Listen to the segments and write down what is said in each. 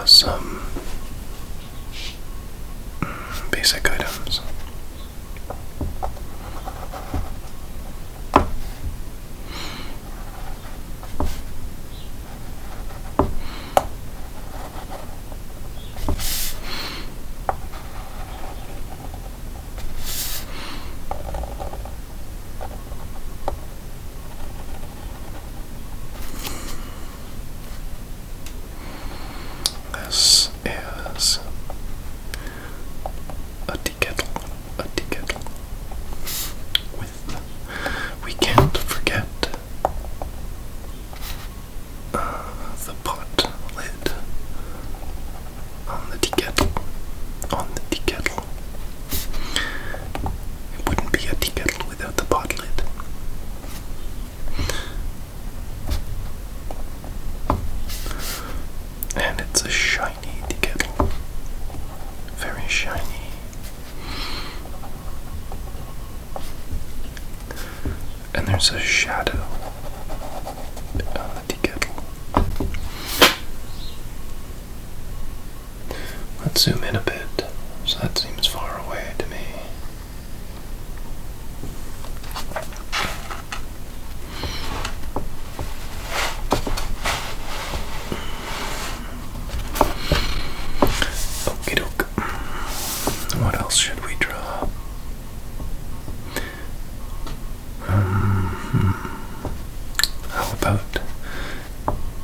some basic items. This is a tea kettle, we can't forget the pot lid on the tea kettle, It wouldn't be a tea kettle without the pot lid. And it's a shiny tea kettle. Very shiny. And there's a shadow on the tea kettle. Let's zoom in a bit. So that seems far away to me. Okie doke. What else should we draw? How about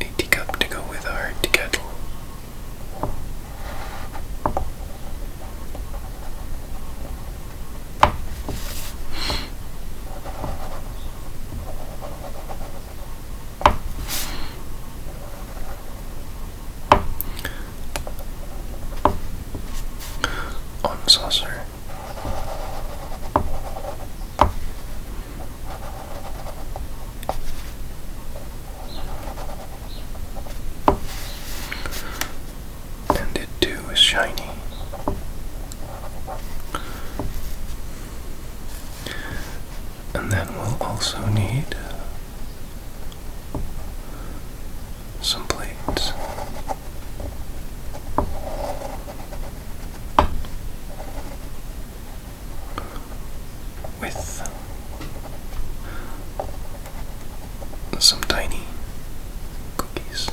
a teacup to go with our tea kettle? On saucer. And it too is shiny. And then we'll also need some plates. With some tiny cookies.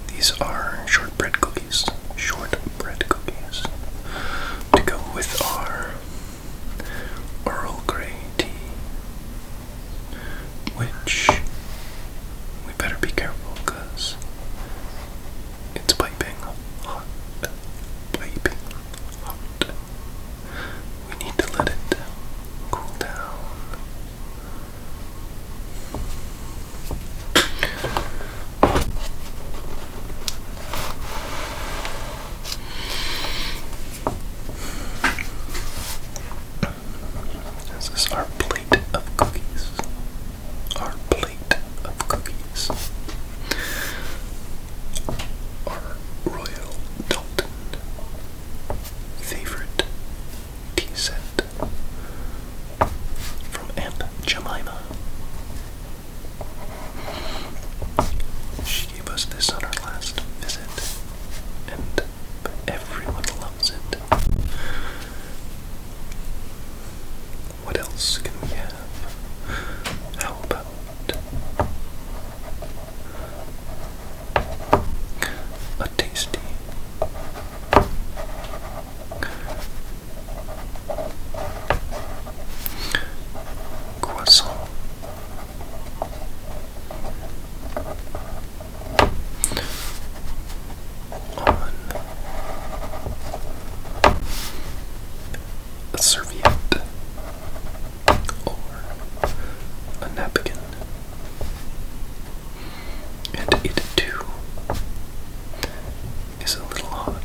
These are shortbread cookies. To go with our Earl Grey tea, which we better be careful because it's piping hot. We need to let it cool down. This is our plate of cookies. Our Royal Dalton favorite tea set from Aunt Jemima. She gave us this on our last visit, and everyone loves it. What else can we have? How about a tasty croissant? On a serviette or a napkin, and it too is a little hot.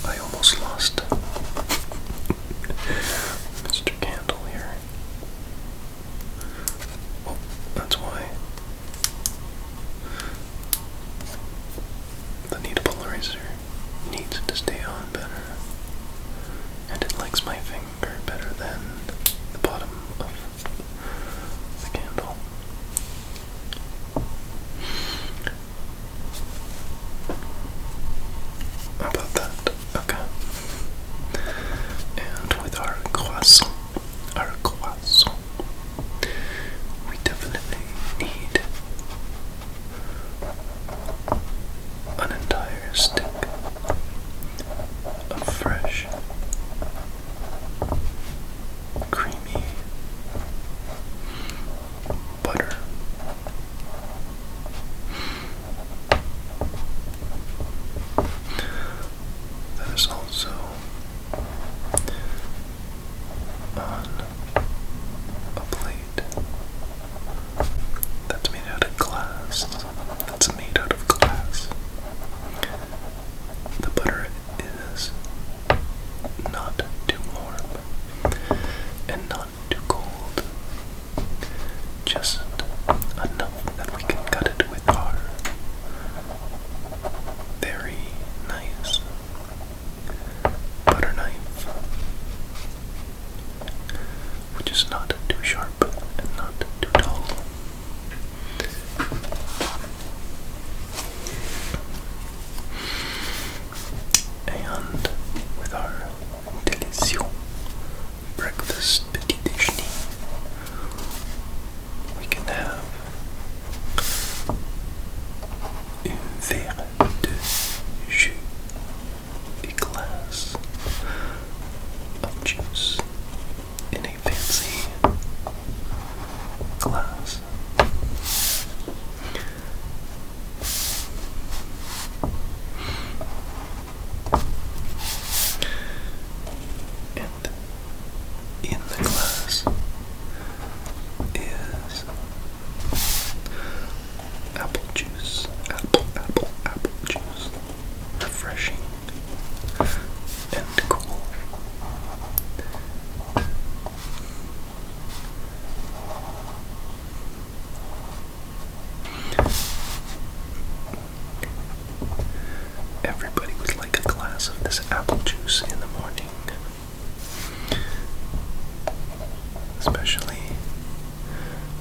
I almost lost Mr. Candle here. Oh, butter. That is also on a plate that's made out of glass. The butter is not too warm and not too cold, just enough that we can cut it with our very nice butter knife, which is not too sharp and not too dull. And with our delicious breakfast petit déjeuner, we can have un verre de jus, a glass of juice in a fancy glass. And in the glass is apple juice, apple juice, refreshing and cool. Everybody would like a glass of this apple juice in the morning, especially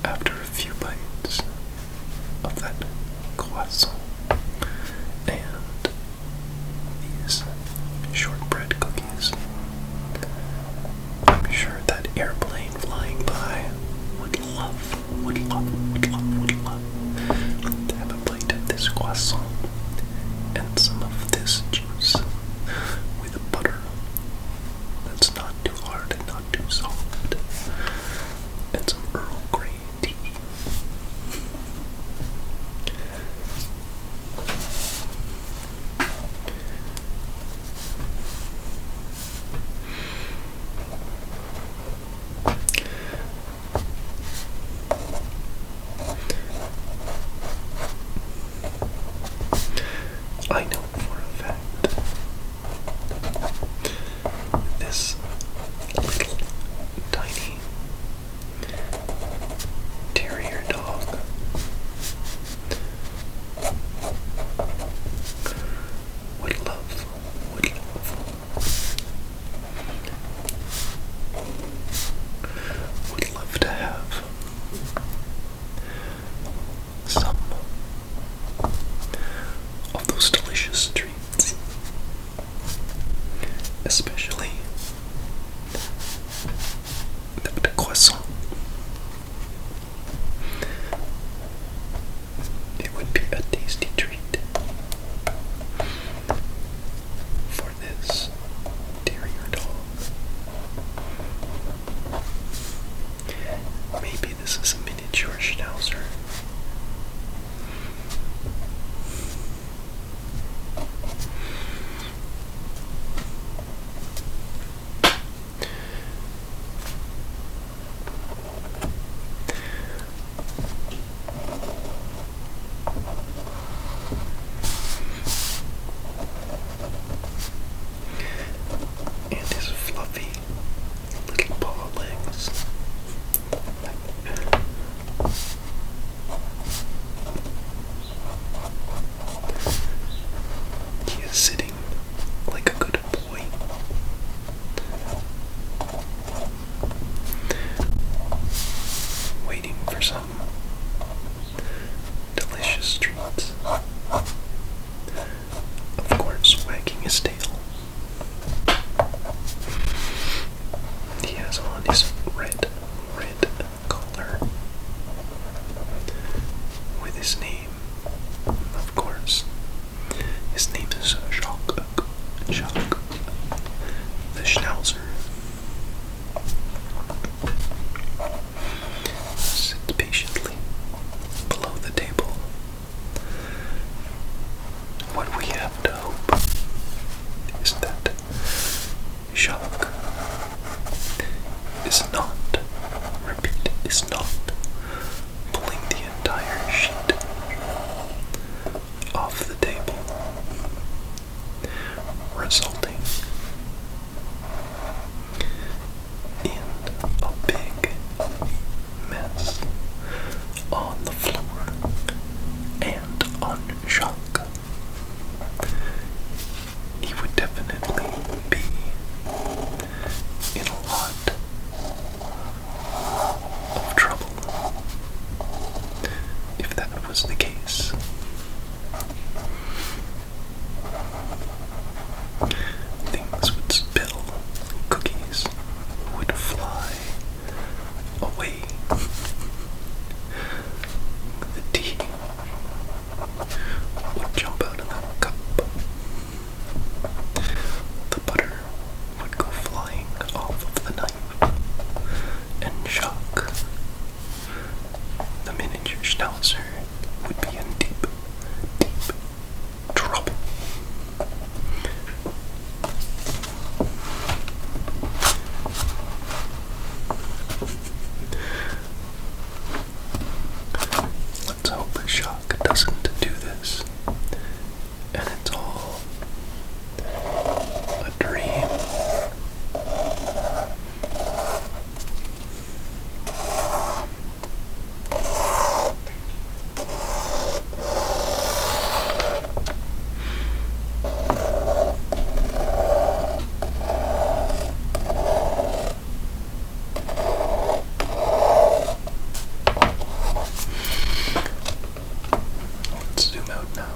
after a few bites of that croissant and these shortbread cookies. I'm sure that airplane flying by would love to have a bite of this croissant and some of this juice with butter that's not too hard and not too soft, and some Earl Grey tea. I know for a fact this little tiny terrier dog would love to have some of those delicious treats, especially the croissant. It would be a tasty treat for this terrier dog. Maybe this is a miniature schnauzer. And his fluffy little paw legs. He is sitting like a good boy, waiting for some delicious treats. Of course, wagging his tail. He has on his red collar with his name, of course. His name is Jacques the Schnauzer. Sits patiently Schnauzer would be in deep, deep trouble. Let's hope Shock doesn't do this, and it's all a dream. Let's zoom out now.